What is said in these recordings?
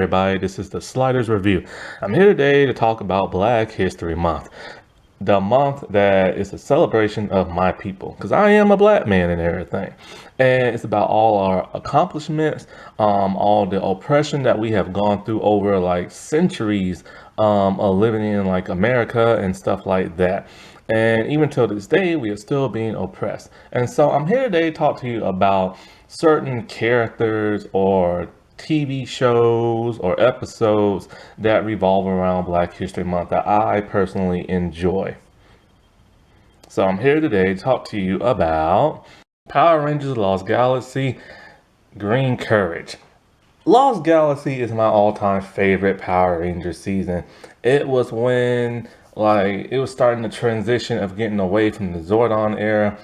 everybody, this is the Sliders Review. I'm here today to talk about Black History Month. The month that is a celebration of my people, because I am a black man and everything. And it's about all our accomplishments, all the oppression that we have gone through over like centuries of living in like America and stuff like that. And even till this day, we are still being oppressed. And so I'm here today to talk to you about certain characters or TV shows or episodes that revolve around Black History Month that I personally enjoy. So I'm here today to talk to you about Power Rangers Lost Galaxy Green Courage. Lost Galaxy is my all-time favorite Power Ranger season. It was when it was starting the transition of getting away from the Zordon era.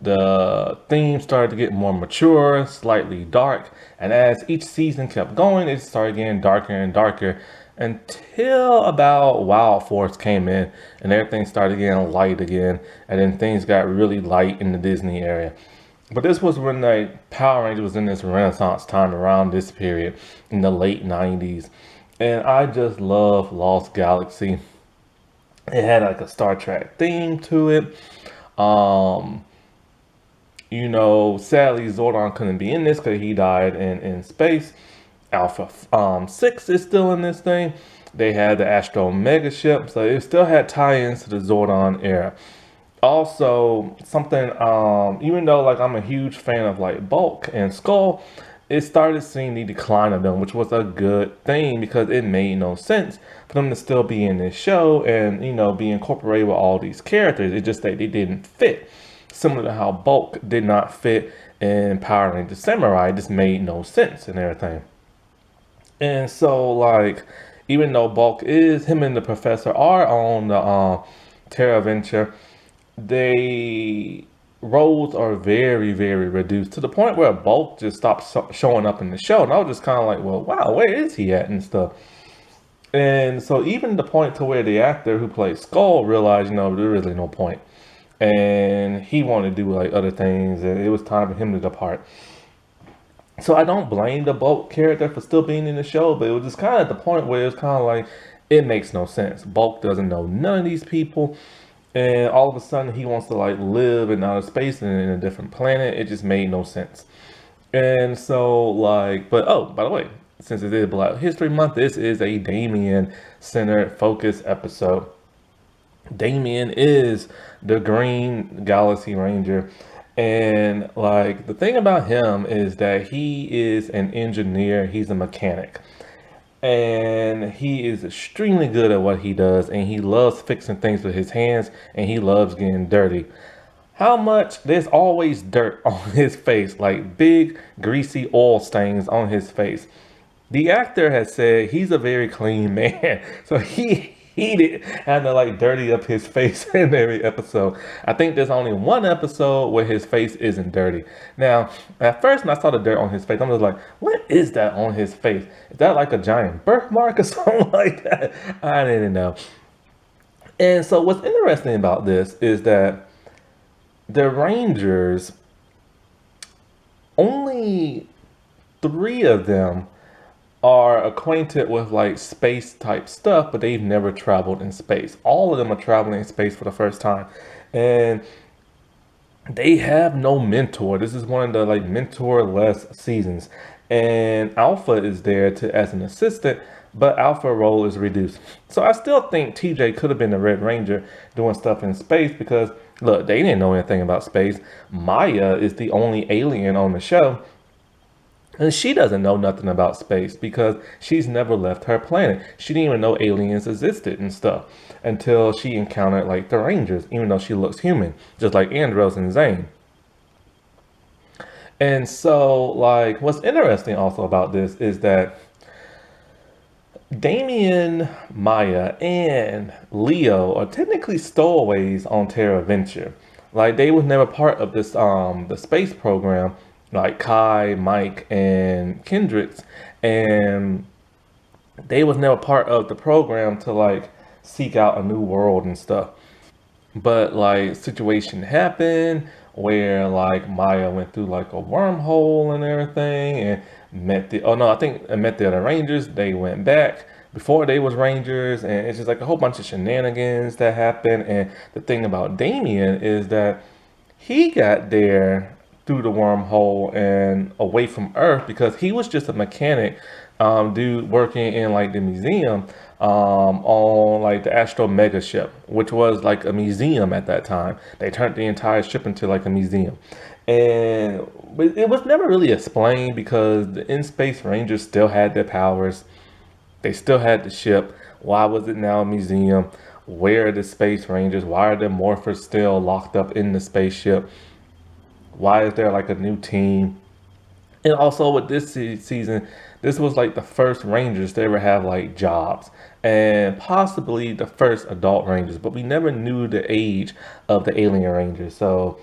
The theme started to get more mature, slightly dark, and as each season kept going, it started getting darker and darker until about Wild Force came in and everything started getting light again, and then things got really light in the Disney area. But this was when Power Rangers was in this renaissance time around this period in the late 90s. And I just love Lost Galaxy. It had like a Star Trek theme to it. Sadly Zordon couldn't be in this because he died in space. Alpha 6 is still in this thing. They had the Astro Mega ship, so it still had tie-ins to the Zordon era. Also, something, even though I'm a huge fan of Bulk and Skull, it started seeing the decline of them, which was a good thing because it made no sense for them to still be in this show and, be incorporated with all these characters. It's just that they didn't fit. Similar to how Bulk did not fit in Power Rangers Samurai, it just made no sense and everything. And so, even though Bulk him and the Professor are on the Terra Venture, they roles are very, very reduced to the point where Bulk just stopped showing up in the show. And I was just kind of like, well, wow, where is he at and stuff. And so even the point to where the actor who played Skull realized, there's really no point. And he wanted to do other things, and it was time for him to depart. So I don't blame the Bulk character for still being in the show, but it was just kind of at the point where it's kind of like, it makes no sense. Bulk doesn't know none of these people. And all of a sudden he wants to live in outer space and in a different planet. It just made no sense. And so but oh, by the way, since it is Black History Month, this is a Damien centered focus episode. Damien is the Green Galaxy Ranger. And the thing about him is that he is an engineer, he's a mechanic. And he is extremely good at what he does, and he loves fixing things with his hands, and he loves getting dirty. How much? There's always dirt on his face, like big greasy oil stains on his face. The actor has said he's a very clean man, so he did have to dirty up his face in every episode. I think there's only one episode where his face isn't dirty. Now, at first when I saw the dirt on his face, I'm just like, what is that on his face? Is that like a giant birthmark or something like that? I didn't know. And so what's interesting about this is that the Rangers, only 3 of them are acquainted with space type stuff, but they've never traveled in space. All of them are traveling in space for the first time, and they have no mentor. This is one of the mentor-less seasons, and Alpha is there as an assistant, but Alpha role is reduced. So I still think TJ could have been the Red Ranger doing stuff in space because look, they didn't know anything about space. Maya is the only alien on the show. And she doesn't know nothing about space because she's never left her planet. She didn't even know aliens existed and stuff until she encountered the Rangers, even though she looks human, just like Andros and Zane. And so what's interesting also about this is that Damien, Maya, and Leo are technically stowaways on Terra Venture. They was never part of this the space program, like Kai, Mike, and Kendricks, and they was never part of the program to seek out a new world and stuff. But situation happened where like Maya went through like a wormhole and everything and met the, oh no, I think I met the other Rangers. They went back before they was Rangers, and it's just like a whole bunch of shenanigans that happened. And the thing about Damien is that he got there through the wormhole and away from Earth because he was just a mechanic, dude working in like the museum, on like the Astro Mega ship, which was like a museum at that time. They turned the entire ship into like a museum. And but it was never really explained because the in space Rangers still had their powers. They still had the ship. Why was it now a museum? Where are the Space Rangers? Why are the Morphers still locked up in the spaceship? Why is there like a new team? And also with this season, this was like the first Rangers to ever have like jobs, and possibly the first adult Rangers, but we never knew the age of the alien Rangers. So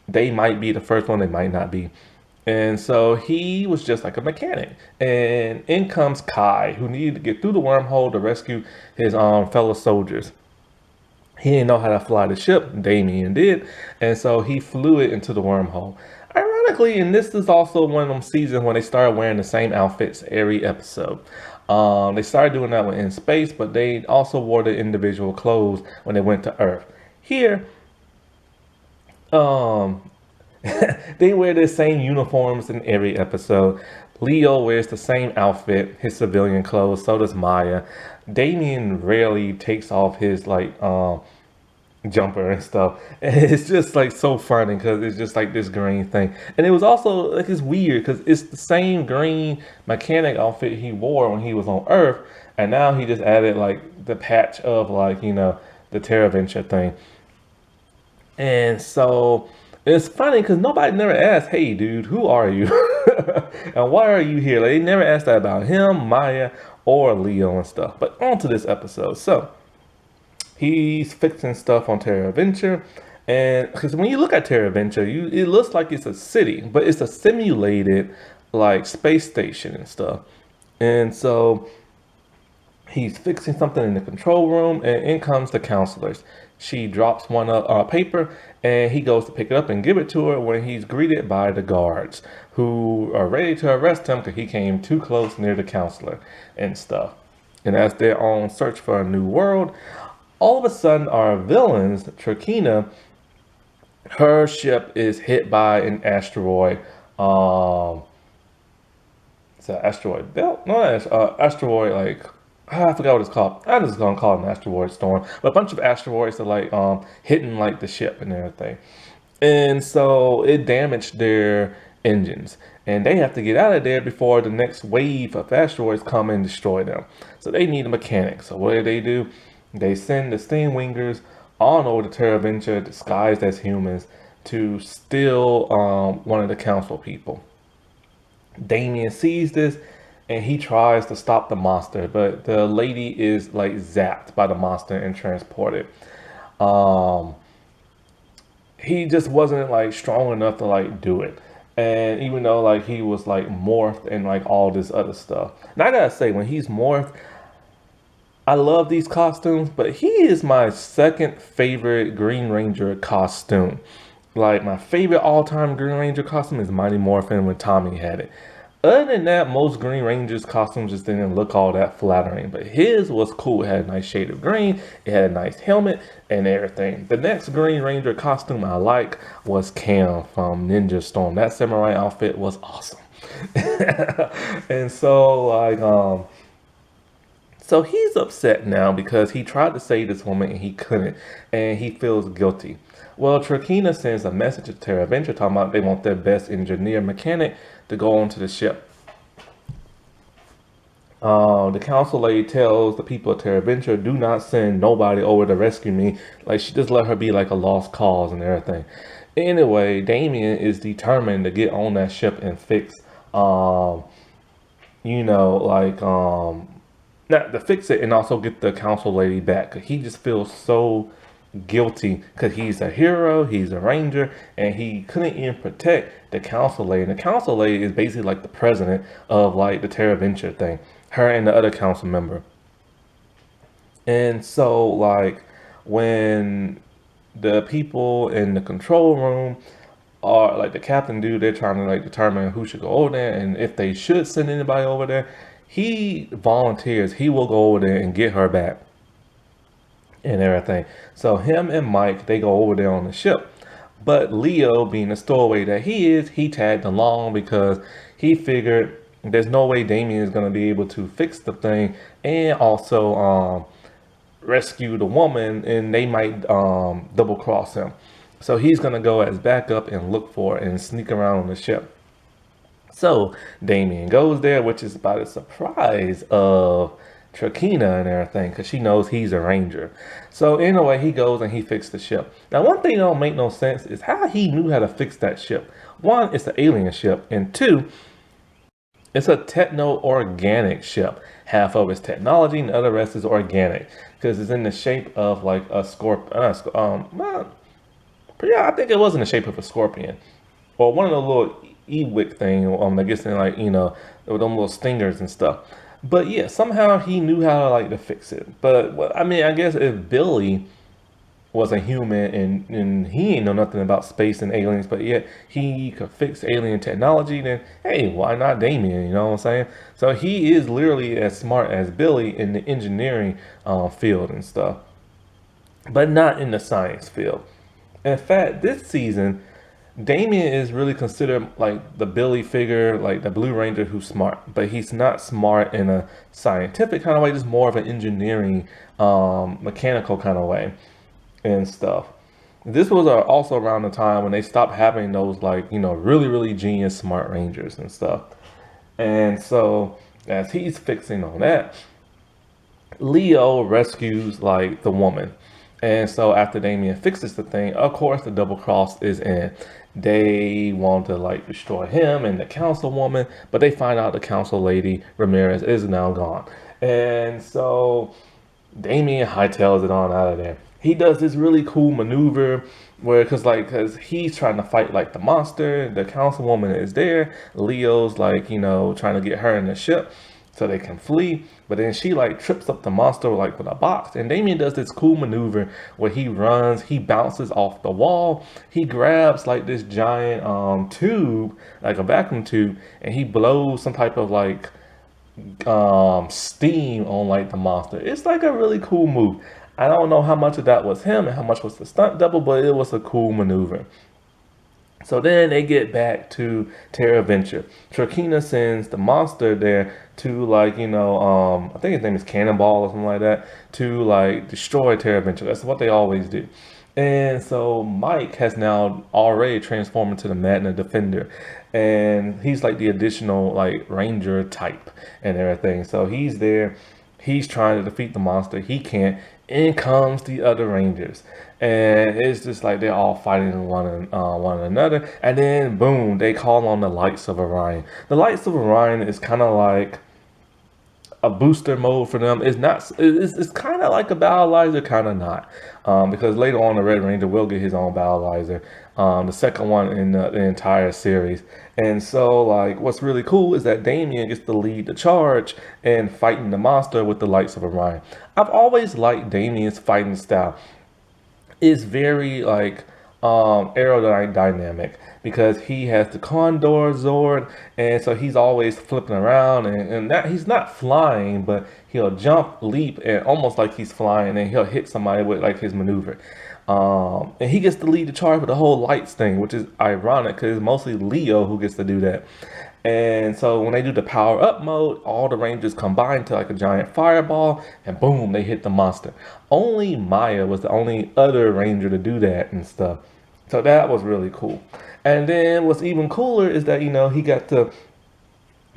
they might be the first one, they might not be. And so he was just like a mechanic. And in comes Kai, who needed to get through the wormhole to rescue his fellow soldiers. He didn't know how to fly the ship, Damien did, and so he flew it into the wormhole. Ironically, and this is also one of them seasons when they started wearing the same outfits every episode. They started doing that when in space, but they also wore the individual clothes when they went to Earth. Here, um, they wear the same uniforms in every episode. Leo wears the same outfit, his civilian clothes. So does Maya. Damien rarely takes off his like jumper and stuff. And it's just like so funny because it's just like this green thing. And it was also like it's weird because it's the same green mechanic outfit he wore when he was on Earth, and now he just added like the patch of like the Terra Venture thing. And so it's funny because nobody never asked, "Hey, dude, who are you? And why are you here?" Like, they never asked that about him, Maya, or Leo and stuff. But on to this episode. So he's fixing stuff on Terra Venture, and because when you look at Terra Venture, it looks like it's a city, but it's a simulated like space station and stuff. And so he's fixing something in the control room, and in comes the counselors. She drops one paper, and he goes to pick it up and give it to her when he's greeted by the guards, who are ready to arrest him because he came too close near the counselor and stuff. And as they're on search for a new world, all of a sudden our villains, Trakina, her ship is hit by an asteroid. It's an asteroid belt? No, asteroid like I forgot what it's called. I'm just gonna call it an asteroid storm. But a bunch of asteroids are like hitting like the ship and everything. And so it damaged their engines. And they have to get out of there before the next wave of asteroids come and destroy them. So they need a mechanic. So what do? They send the steam wingers on over to Terra Venture disguised as humans to steal one of the council people. Damien sees this and he tries to stop the monster, but the lady is like zapped by the monster and transported. Um, he just wasn't like strong enough to like do it. And even though like he was like morphed and like all this other stuff. And I gotta say, when he's morphed, I love these costumes, but he is my second favorite Green Ranger costume. Like my favorite all-time Green Ranger costume is Mighty Morphin when Tommy had it. Other than that, most Green Rangers costumes just didn't look all that flattering, but his was cool. It had a nice shade of green, it had a nice helmet and everything. The next Green Ranger costume I like was Cam from Ninja Storm. That samurai outfit was awesome. And so like so he's upset now because he tried to save this woman and he couldn't, and he feels guilty. Well, Trakina sends a message to Terra Venture talking about they want their best engineer mechanic to go onto the ship. The council lady tells the people of Terra Venture, do not send nobody over to rescue me. Like, she just let her be like a lost cause and everything. Anyway, Damien is determined to get on that ship and fix, you know, like, not to fix it and also get the council lady back. He just feels so guilty because he's a hero, he's a ranger, and he couldn't even protect the council lady. And the council lady is basically like the president of like the Terra Venture thing, her and the other council member. And so like when the people in the control room are like the captain dude. They're trying to like determine who should go over there and if they should send anybody over there. He volunteers. He will go over there and get her back and everything. So him and Mike, they go over there on the ship. But Leo, being the stowaway that he is, he tagged along because he figured there's no way Damien is going to be able to fix the thing and also rescue the woman, and they might double cross him. So he's going to go as backup and look for it and sneak around on the ship. So Damien goes there, which is by the surprise of Trakina and everything, because she knows he's a ranger. So anyway, he goes and he fixed the ship. Now, one thing that don't make no sense is how he knew how to fix that ship. One, it's an alien ship, and two, it's a techno-organic ship. Half of it's technology, and the other rest is organic, because it's in the shape of like a scorpion. Yeah, I think it was in the shape of a scorpion, or one of those little Ewok thing. I guess in like with them little stingers and stuff. But yeah, somehow he knew how to like to fix it. But well, I mean, I guess if Billy was a human and he ain't know nothing about space and aliens, but yet he could fix alien technology, then hey, why not Damien? You know what I'm saying? So he is literally as smart as Billy in the engineering field and stuff, but not in the science field. In fact, this season, Damien is really considered like the Billy figure, like the Blue Ranger who's smart, but he's not smart in a scientific kind of way, just more of an engineering, mechanical kind of way and stuff. This was also around the time when they stopped having those like, really, really genius smart rangers and stuff. And so as he's fixing on that, Leo rescues like the woman. And so after Damien fixes the thing, of course the double cross is in. They want to like destroy him and the councilwoman, but they find out the council lady Ramirez is now gone. And so Damien hightails it on out of there. He does this really cool maneuver where, cause he's trying to fight like the monster. The councilwoman is there. Leo's like, trying to get her in the ship so they can flee. But then she like trips up the monster like with a box. And Damien does this cool maneuver where he runs, he bounces off the wall, he grabs like this giant tube, like a vacuum tube, and he blows some type of like steam on like the monster. It's like a really cool move. I don't know how much of that was him and how much was the stunt double, but it was a cool maneuver. So then they get back to Terra Venture. Trakina sends the monster there to like, I think his name is Cannonball or something like that, to like destroy Terra Venture. That's what they always do. And so Mike has now already transformed into the Magna Defender. And he's like the additional like ranger type and everything. So he's there. He's trying to defeat the monster. He can't. In comes the other rangers. And it's just like they're all fighting one another. And then boom, they call on the Lights of Orion. The Lights of Orion is kind of like a booster mode for them. It's not. It's kind of like a battleizer, kind of not. Because later on, the Red Ranger will get his own battleizer. The second one in the entire series. And so, like, what's really cool is that Damien gets to lead the charge and fighting the monster with the Lights of Orion. I've always liked Damien's fighting style. It's very like aerodynamic because he has the Condor Zord, and so he's always flipping around and that he's not flying, but he'll jump, leap, and almost like he's flying, and he'll hit somebody with like his maneuver. And he gets to lead the charge with the whole lights thing, which is ironic because it's mostly Leo who gets to do that. And so when they do the power up mode, all the rangers combine to like a giant fireball, and boom, they hit the monster. Only Maya was the only other ranger to do that and stuff. So that was really cool. And then what's even cooler is that, he got to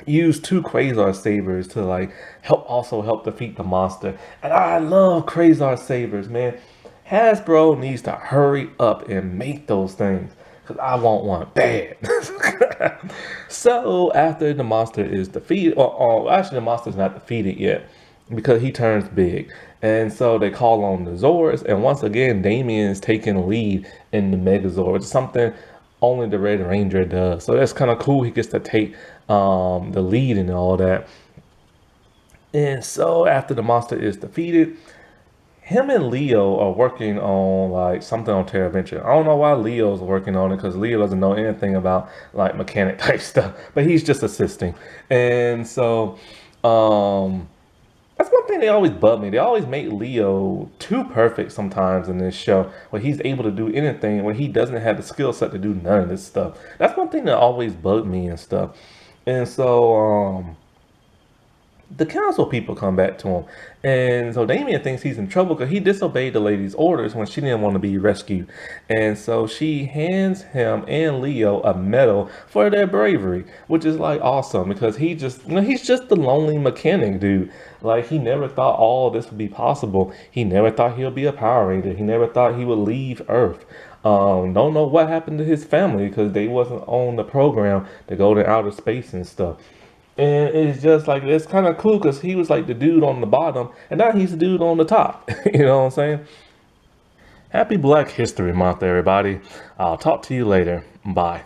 use two Quasar sabers to like also help defeat the monster. And I love Quasar sabers, man. Hasbro needs to hurry up and make those things, because I want one bad. So after the monster is defeated, or actually the monster's not defeated yet, because he turns big. And so they call on the Zords, and once again, Damien is taking lead in the Megazord, which is something only the Red Ranger does. So that's kind of cool. He gets to take the lead and all that. And so after the monster is defeated, him and Leo are working on like something on Terra Venture. I don't know why Leo's working on it because Leo doesn't know anything about like mechanic type stuff, but he's just assisting. And so, um, that's one thing they always bug me. They always make Leo too perfect sometimes in this show, where he's able to do anything when he doesn't have the skill set to do none of this stuff. That's one thing that always bugged me and stuff. And so, the council people come back to him. And so Damien thinks he's in trouble because he disobeyed the lady's orders when she didn't want to be rescued. And so she hands him and Leo a medal for their bravery, which is like awesome because he just, he's just the lonely mechanic dude. Like he never thought all of this would be possible. He never thought he would be a Power Ranger. He never thought he would leave Earth. Don't know what happened to his family because they wasn't on the program to go to outer space and stuff. And it's just like, it's kind of cool because he was like the dude on the bottom, and now he's the dude on the top. You know what I'm saying? Happy Black History Month, everybody. I'll talk to you later. Bye.